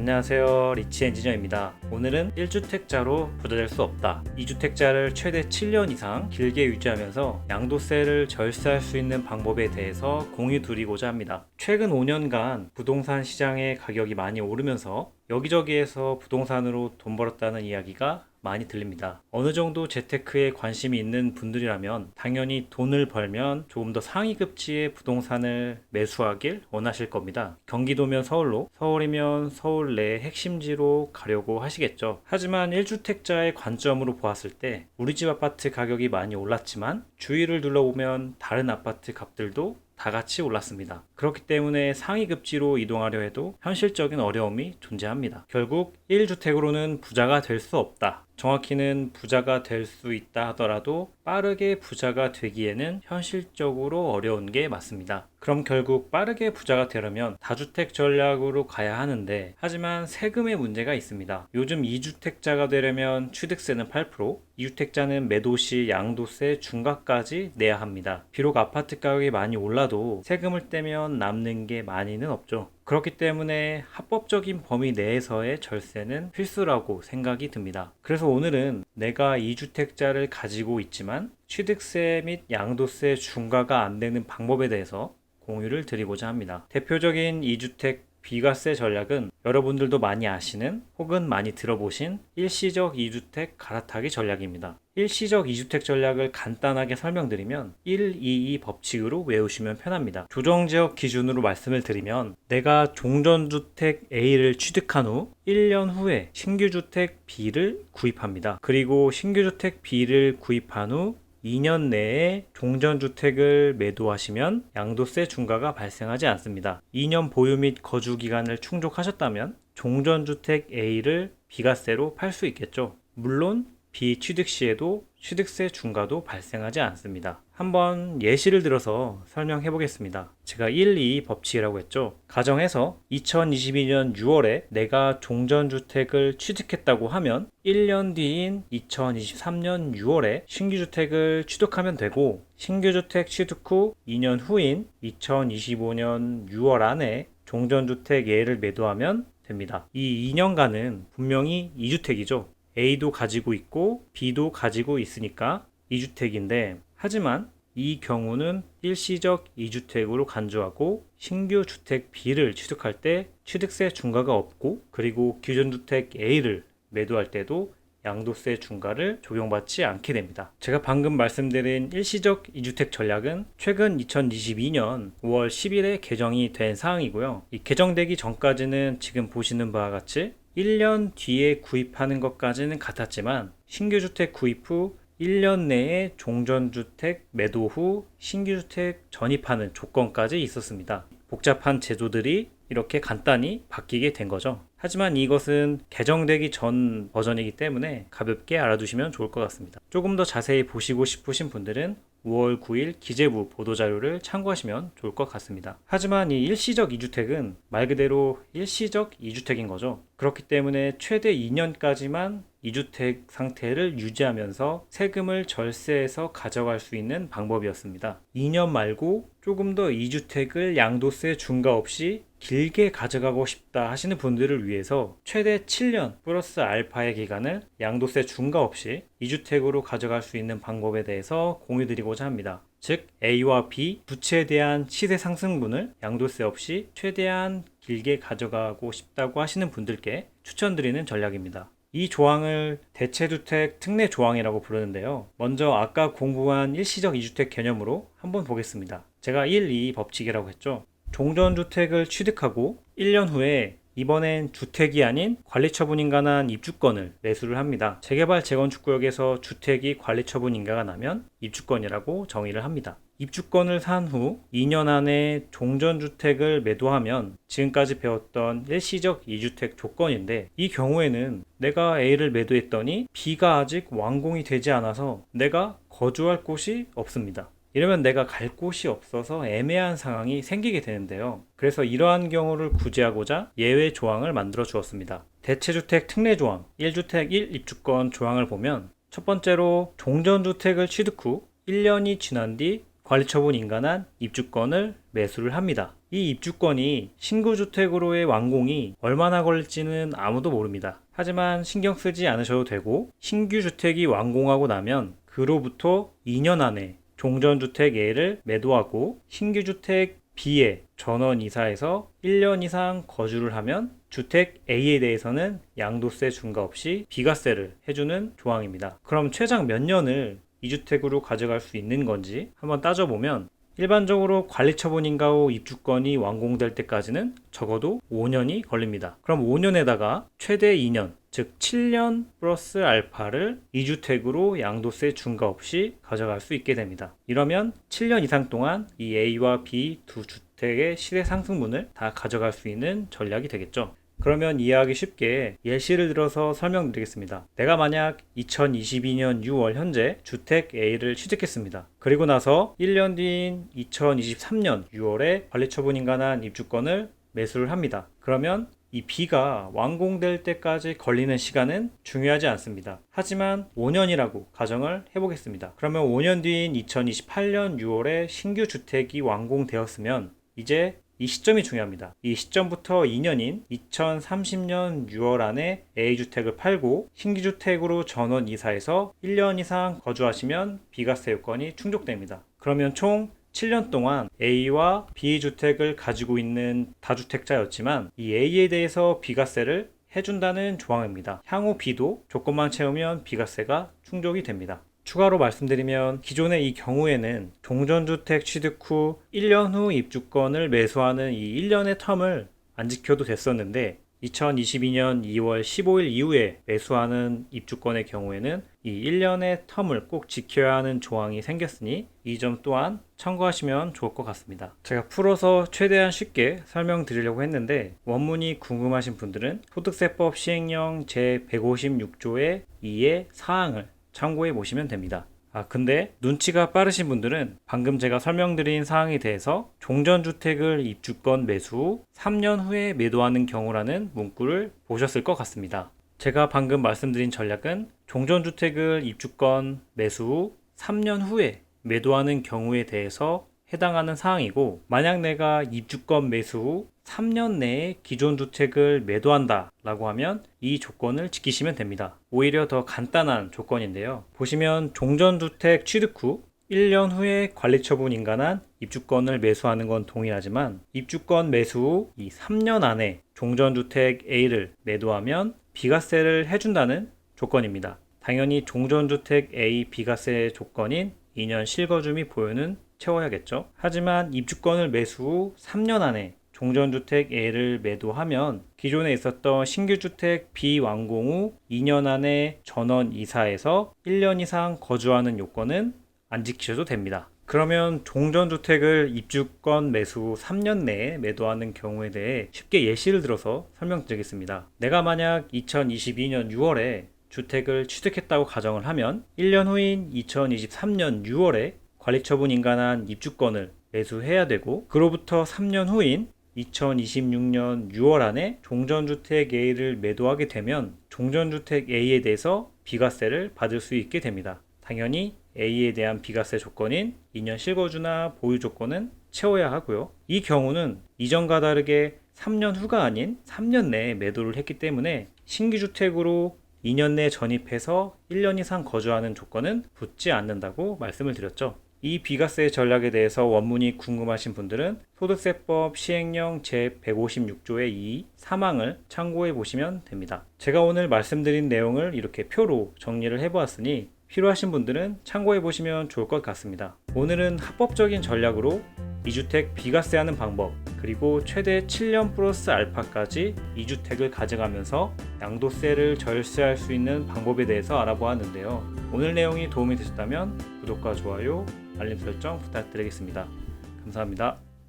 안녕하세요, 리치 엔지니어입니다. 오늘은 1주택자로 부자 될 수 없다, 2주택자를 최대 7년 이상 길게 유지하면서 양도세를 절세할 수 있는 방법에 대해서 공유 드리고자 합니다. 최근 5년간 부동산 시장의 가격이 많이 오르면서 여기저기에서 부동산으로 돈 벌었다는 이야기가 많이 들립니다. 어느 정도 재테크에 관심이 있는 분들이라면 당연히 돈을 벌면 조금 더 상위급지의 부동산을 매수하길 원하실 겁니다. 경기도면 서울로, 서울이면 서울 내 핵심지로 가려고 하시겠죠. 하지만 1주택자의 관점으로 보았을 때 우리 집 아파트 가격이 많이 올랐지만 주위를 둘러보면 다른 아파트 값들도 다 같이 올랐습니다. 그렇기 때문에 상위급지로 이동하려 해도 현실적인 어려움이 존재합니다. 결국 1주택으로는 부자가 될 수 없다. 정확히는 부자가 될 수 있다 하더라도 빠르게 부자가 되기에는 현실적으로 어려운 게 맞습니다. 그럼 결국 빠르게 부자가 되려면 다주택 전략으로 가야 하는데, 하지만 세금의 문제가 있습니다. 요즘 2주택자가 되려면 취득세는 8%, 2주택자는 매도 시 양도세 중과까지 내야 합니다. 비록 아파트 가격이 많이 올라도 세금을 떼면 남는 게 많이는 없죠. 그렇기 때문에 합법적인 범위 내에서의 절세는 필수라고 생각이 듭니다. 그래서 오늘은 내가 2주택자를 가지고 있지만 취득세 및 양도세 중과가 안 되는 방법에 대해서 공유를 드리고자 합니다. 대표적인 2주택 비과세 전략은 여러분들도 많이 아시는 혹은 많이 들어보신 일시적 2주택 갈아타기 전략입니다. 일시적 2주택 전략을 간단하게 설명드리면 122 법칙으로 외우시면 편합니다. 조정지역 기준으로 말씀을 드리면 내가 종전주택 A를 취득한 후 1년 후에 신규주택 B를 구입합니다. 그리고 신규주택 B를 구입한 후 2년 내에 종전주택을 매도하시면 양도세 중과가 발생하지 않습니다. 2년 보유 및 거주 기간을 충족하셨다면 종전주택 A를 비과세로 팔 수 있겠죠. 물론 비취득 시에도 취득세 중과도 발생하지 않습니다. 한번 예시를 들어서 설명해 보겠습니다. 제가 122 법칙이라고 했죠. 가정해서 2022년 6월에 내가 종전주택을 취득했다고 하면 1년 뒤인 2023년 6월에 신규주택을 취득하면 되고, 신규주택 취득 후 2년 후인 2025년 6월 안에 종전주택 A를 매도하면 됩니다. 이 2년간은 분명히 2주택이죠. A도 가지고 있고 B도 가지고 있으니까 2주택인데, 하지만 이 경우는 일시적 2주택으로 간주하고 신규 주택 B를 취득할 때 취득세 중과가 없고, 그리고 기존 주택 A를 매도할 때도 양도세 중과를 적용받지 않게 됩니다. 제가 방금 말씀드린 일시적 2주택 전략은 최근 2022년 5월 10일에 개정이 된 사항이고요. 이 개정되기 전까지는 지금 보시는 바와 같이 1년 뒤에 구입하는 것까지는 같았지만 신규주택 구입 후 1년 내에 종전주택 매도 후 신규주택 전입하는 조건까지 있었습니다. 복잡한 제도들이 이렇게 간단히 바뀌게 된 거죠. 하지만 이것은 개정되기 전 버전이기 때문에 가볍게 알아두시면 좋을 것 같습니다. 조금 더 자세히 보시고 싶으신 분들은 5월 9일 기재부 보도자료를 참고하시면 좋을 것 같습니다. 하지만 이 일시적 2주택은 말 그대로 일시적 2주택인 거죠. 그렇기 때문에 최대 2년까지만 2주택 상태를 유지하면서 세금을 절세해서 가져갈 수 있는 방법이었습니다. 2년 말고 조금 더 2주택을 양도세 중과 없이 길게 가져가고 싶다 하시는 분들을 위해서 최대 7년 플러스 알파의 기간을 양도세 중과 없이 2주택으로 가져갈 수 있는 방법에 대해서 공유드리고자 합니다. 즉 A와 B 두 채에 대한 시세 상승분을 양도세 없이 최대한 길게 가져가고 싶다고 하시는 분들께 추천드리는 전략입니다. 이 조항을 대체주택 특례 조항이라고 부르는데요. 먼저 아까 공부한 일시적 2주택 개념으로 한번 보겠습니다. 제가 122 법칙이라고 했죠. 종전주택을 취득하고 1년 후에 이번엔 주택이 아닌 관리처분인가난 입주권을 매수를 합니다. 재개발 재건축구역에서 주택이 관리처분인가가 나면 입주권이라고 정의를 합니다. 입주권을 산 후 2년 안에 종전주택을 매도하면 지금까지 배웠던 일시적 2주택 조건인데, 이 경우에는 내가 A를 매도했더니 B가 아직 완공이 되지 않아서 내가 거주할 곳이 없습니다. 이러면 내가 갈 곳이 없어서 애매한 상황이 생기게 되는데요. 그래서 이러한 경우를 구제하고자 예외 조항을 만들어 주었습니다. 대체주택 특례 조항 1주택 1입주권 조항을 보면, 첫 번째로 종전주택을 취득 후 1년이 지난 뒤 관리처분 인가난 입주권을 매수를 합니다. 이 입주권이 신규주택으로의 완공이 얼마나 걸릴지는 아무도 모릅니다. 하지만 신경 쓰지 않으셔도 되고, 신규 주택이 완공하고 나면 그로부터 2년 안에 종전주택 A를 매도하고 신규 주택 B에 전원 이사해서 1년 이상 거주를 하면 주택 A에 대해서는 양도세 중과 없이 비과세를 해주는 조항입니다. 그럼 최장 몇 년을 이 주택으로 가져갈 수 있는 건지 한번 따져보면, 일반적으로 관리처분인가 후 입주권이 완공될 때까지는 적어도 5년이 걸립니다. 그럼 5년에다가 최대 2년, 즉 7년 플러스 알파를 2주택으로 양도세 중과 없이 가져갈 수 있게 됩니다. 이러면 7년 이상 동안 이 A와 B 두 주택의 시세 상승분을 다 가져갈 수 있는 전략이 되겠죠. 그러면 이해하기 쉽게 예시를 들어서 설명드리겠습니다. 내가 만약 2022년 6월 현재 주택 A를 취득했습니다. 그리고 나서 1년 뒤인 2023년 6월에 관리처분인가한 입주권을 매수를 합니다. 그러면 이 B가 완공될 때까지 걸리는 시간은 중요하지 않습니다. 하지만 5년이라고 가정을 해보겠습니다. 그러면 5년 뒤인 2028년 6월에 신규 주택이 완공되었으면 이제 이 시점이 중요합니다. 이 시점부터 2년인 2030년 6월 안에 A주택을 팔고 신규주택으로 전원 이사해서 1년 이상 거주하시면 비과세 요건이 충족됩니다. 그러면 총 7년 동안 A와 B주택을 가지고 있는 다주택자였지만 이 A에 대해서 비과세를 해준다는 조항입니다. 향후 B도 조건만 채우면 비과세가 충족이 됩니다. 추가로 말씀드리면 기존의 이 경우에는 종전주택 취득 후 1년 후 입주권을 매수하는 이 1년의 텀을 안 지켜도 됐었는데 2022년 2월 15일 이후에 매수하는 입주권의 경우에는 이 1년의 텀을 꼭 지켜야 하는 조항이 생겼으니 이 점 또한 참고하시면 좋을 것 같습니다. 제가 풀어서 최대한 쉽게 설명드리려고 했는데 원문이 궁금하신 분들은 소득세법 시행령 제156조의 2의 사항을 참고해 보시면 됩니다. 근데 눈치가 빠르신 분들은 방금 제가 설명드린 사항에 대해서 종전주택을 입주권 매수 후 3년 후에 매도하는 경우라는 문구를 보셨을 것 같습니다. 제가 방금 말씀드린 전략은 종전주택을 입주권 매수 후 3년 후에 매도하는 경우에 대해서 해당하는 사항이고, 만약 내가 입주권 매수 후 3년 내에 기존 주택을 매도한다 라고 하면 이 조건을 지키시면 됩니다. 오히려 더 간단한 조건인데요. 보시면 종전주택 취득 후 1년 후에 관리처분인가한 입주권을 매수하는 건 동일하지만 입주권 매수 후 이 3년 안에 종전주택 A를 매도하면 비과세를 해준다는 조건입니다. 당연히 종전주택 A 비과세 조건인 2년 실거주 및 보유는 채워야겠죠. 하지만 입주권을 매수 후 3년 안에 종전주택 A를 매도하면 기존에 있었던 신규주택 B 완공 후 2년 안에 전원 이사해서 1년 이상 거주하는 요건은 안 지키셔도 됩니다. 그러면 종전주택을 입주권 매수 후 3년 내에 매도하는 경우에 대해 쉽게 예시를 들어서 설명드리겠습니다. 내가 만약 2022년 6월에 주택을 취득했다고 가정을 하면 1년 후인 2023년 6월에 관리처분인가한 입주권을 매수해야 되고, 그로부터 3년 후인 2026년 6월 안에 종전주택 A를 매도하게 되면 종전주택 A에 대해서 비과세를 받을 수 있게 됩니다. 당연히 A에 대한 비과세 조건인 2년 실거주나 보유 조건은 채워야 하고요. 이 경우는 이전과 다르게 3년 후가 아닌 3년 내에 매도를 했기 때문에 신규주택으로 2년 내 전입해서 1년 이상 거주하는 조건은 붙지 않는다고 말씀을 드렸죠. 이 비과세 전략에 대해서 원문이 궁금하신 분들은 소득세법 시행령 제156조의 2 사망을 참고해 보시면 됩니다. 제가 오늘 말씀드린 내용을 이렇게 표로 정리를 해보았으니 필요하신 분들은 참고해 보시면 좋을 것 같습니다. 오늘은 합법적인 전략으로 2주택 비과세하는 방법, 그리고 최대 7년 플러스 알파까지 2주택을 가져가면서 양도세를 절세할 수 있는 방법에 대해서 알아보았는데요. 오늘 내용이 도움이 되셨다면 구독과 좋아요, 알림 설정 부탁드리겠습니다. 감사합니다.